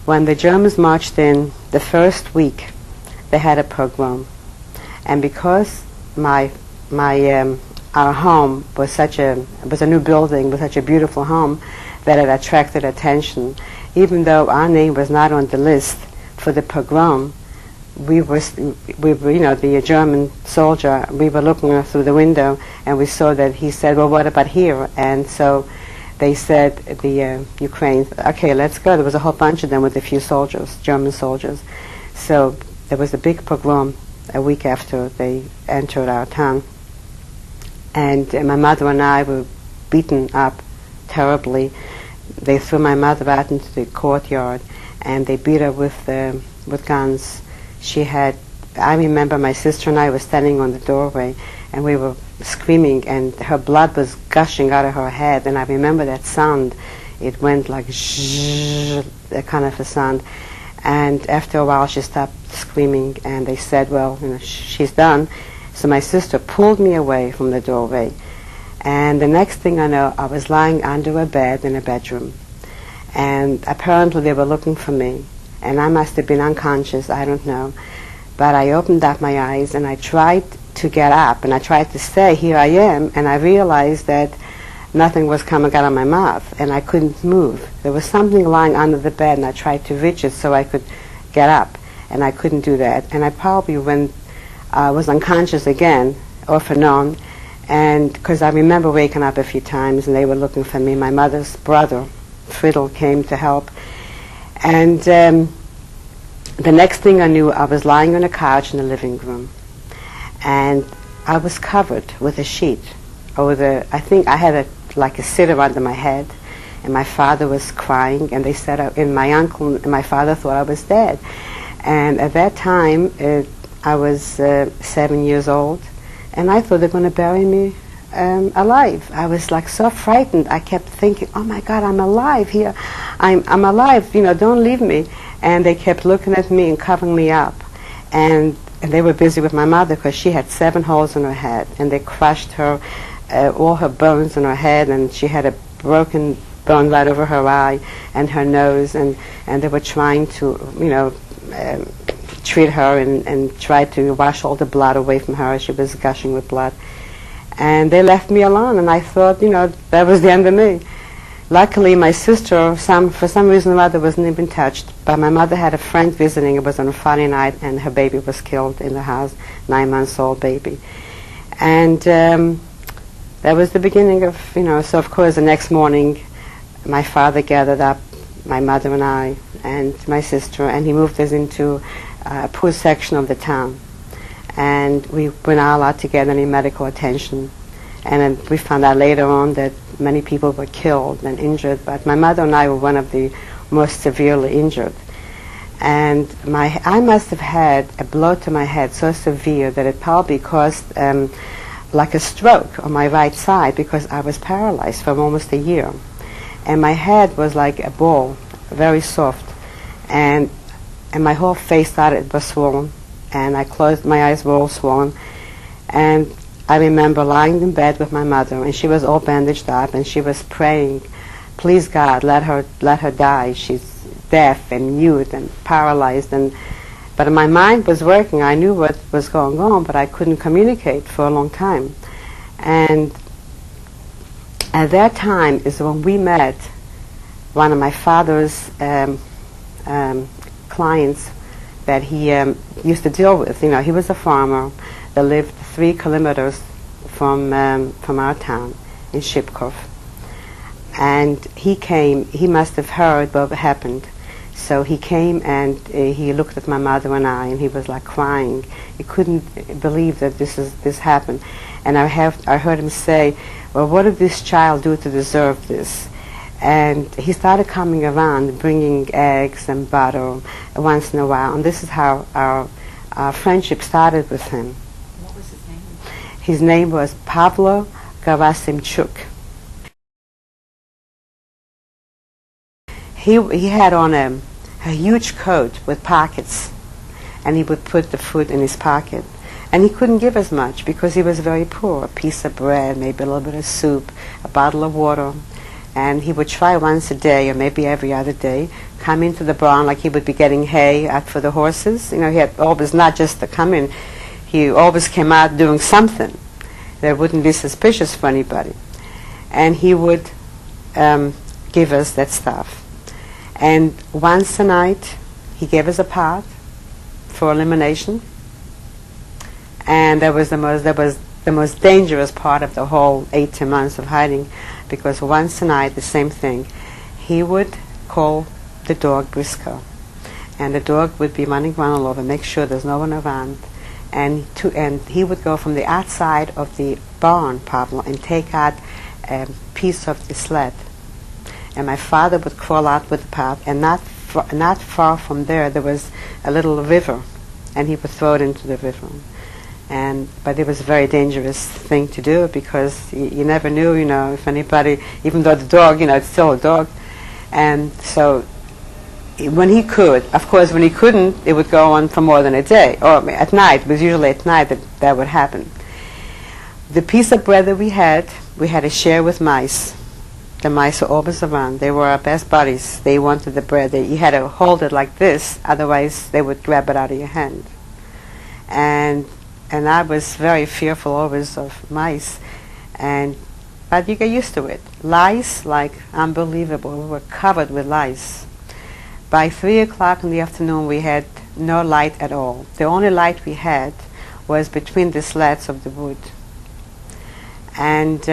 when the Germans marched in the first week, they had a pogrom. And because our home was was a new building, was such a beautiful home, that it attracted attention. Even though our name was not on the list for the pogrom, we were, the German soldier, we were looking through the window and we saw that he said, well, what about here? And so they said, the Ukrainians, okay, let's go. There was a whole bunch of them with a few soldiers, German soldiers. So there was a big pogrom a week after they entered our town. And my mother and I were beaten up terribly. They threw my mother out into the courtyard and they beat her with guns. I remember my sister and I were standing on the doorway and we were screaming and her blood was gushing out of her head, and I remember that sound. It went like zzzz, that kind of a sound. And after a while she stopped screaming and they said, well, she's done. So my sister pulled me away from the doorway. And the next thing I know, I was lying under a bed in a bedroom. And apparently they were looking for me. And I must have been unconscious, I don't know. But I opened up my eyes and I tried to get up. And I tried to say, here I am. And I realized that nothing was coming out of my mouth. And I couldn't move. There was something lying under the bed and I tried to reach it so I could get up. And I couldn't do that. And I probably was unconscious again, off and on. And because I remember waking up a few times and they were looking for me. My mother's brother, Friedel, came to help. And the next thing I knew, I was lying on a couch in the living room. And I was covered with a sheet. I think I had a sitter under my head. And my father was crying. And they said, and my uncle and my father thought I was dead. And at that time, I was 7 years old. And I thought they were going to bury me alive. I was so frightened. I kept thinking, oh my God, I'm alive here. I'm alive, don't leave me. And they kept looking at me and covering me up. And they were busy with my mother because she had 7 holes in her head. And they crushed her, all her bones in her head. And she had a broken bone right over her eye and her nose. And they were trying to, treat her and try to wash all the blood away from her. She was gushing with blood. And they left me alone, and I thought, that was the end of me. Luckily, my sister, for some reason or other, wasn't even touched. But my mother had a friend visiting. It was on a Friday night, and her baby was killed in the house, 9-month-old baby. And that was the beginning of, so of course the next morning, my father gathered up my mother and I and my sister, and he moved us into a poor section of the town. And we were not allowed to get any medical attention. And then we found out later on that many people were killed and injured, but my mother and I were one of the most severely injured. And I must have had a blow to my head so severe that it probably caused like a stroke on my right side, because I was paralyzed for almost a year. And my head was like a ball, very soft. And my whole face was swollen. And I closed, my eyes were all swollen. And I remember lying in bed with my mother, and she was all bandaged up, and she was praying, please God, let her die. She's deaf and mute and paralyzed. But my mind was working. I knew what was going on, but I couldn't communicate for a long time. And at that time is when we met one of my father's clients that he used to deal with. He was a farmer that lived 3 kilometers from our town in Shipkov. And he must have heard what heappened. So he came and he looked at my mother and I, and he was like crying. He couldn't believe that this happened. And I heard him say, well, what did this child do to deserve this? And he started coming around, bringing eggs and butter once in a while. And this is how our friendship started with him. What was his name? His name was Pavle Gerasimchuk. He had on a huge coat with pockets, and he would put the food in his pocket. And he couldn't give us much because he was very poor. A piece of bread, maybe a little bit of soup, a bottle of water. And he would try once a day, or maybe every other day, come into the barn like he would be getting hay out for the horses. You know, he had always not just to come in, he always came out doing something that wouldn't be suspicious for anybody. And he would give us that stuff. And once a night, he gave us a pot for elimination. And that was the most dangerous part of the whole 18 months of hiding, because once a night, the same thing, he would call the dog Briscoe, and the dog would be running around all over, make sure there's no one around, and he would go from the outside of the barn, Pablo, and take out a piece of the sled, and my father would crawl out with the pot, and not far from there was a little river, and he would throw it into the river. But it was a very dangerous thing to do, because you never knew, you know, if anybody, even though the dog, you know, it's still a dog. And so when he could, of course when he couldn't, it would go on for more than a day, or at night. It was usually at night that would happen. The piece of bread that we had to share with mice. The mice were always around. They were our best buddies. They wanted the bread. You had to hold it like this, otherwise they would grab it out of your hand. And I was very fearful always of mice, but you get used to it. Lice, like unbelievable. We were covered with lice. By 3 o'clock in the afternoon, we had no light at all. The only light we had was between the slats of the wood. And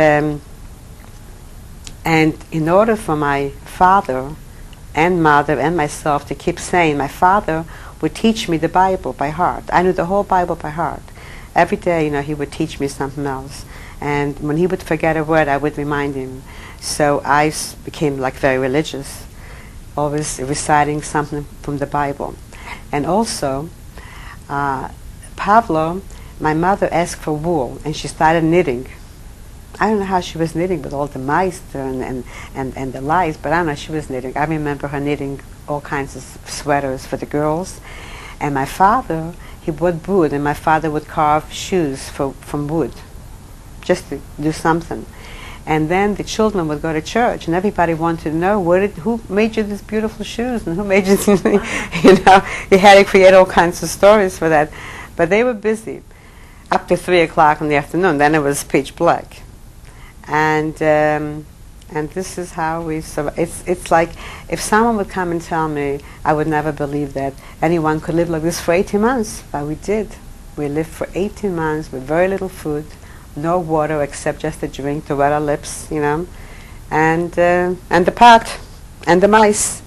in order for my father and mother and myself to keep sane, my father would teach me the Bible by heart. I knew the whole Bible by heart. Every day, you know, he would teach me something else. And when he would forget a word, I would remind him. So I became like very religious, always reciting something from the Bible. And also, Pablo, my mother asked for wool, and she started knitting. I don't know how she was knitting with all the mice and the lice, but I don't know, she was knitting. I remember her knitting all kinds of sweaters for the girls. And my father, he bought wood, and my father would carve shoes from wood, just to do something. And then the children would go to church, and everybody wanted to know, who made you these beautiful shoes, and who made you, you know, he had to create all kinds of stories for that. But they were busy up to 3 o'clock in the afternoon. Then it was pitch black. And this is how we survive. It's like if someone would come and tell me, I would never believe that anyone could live like this for 18 months. But we did. We lived for 18 months with very little food, no water except just a drink to wet our lips, you know, and the pot and the mice.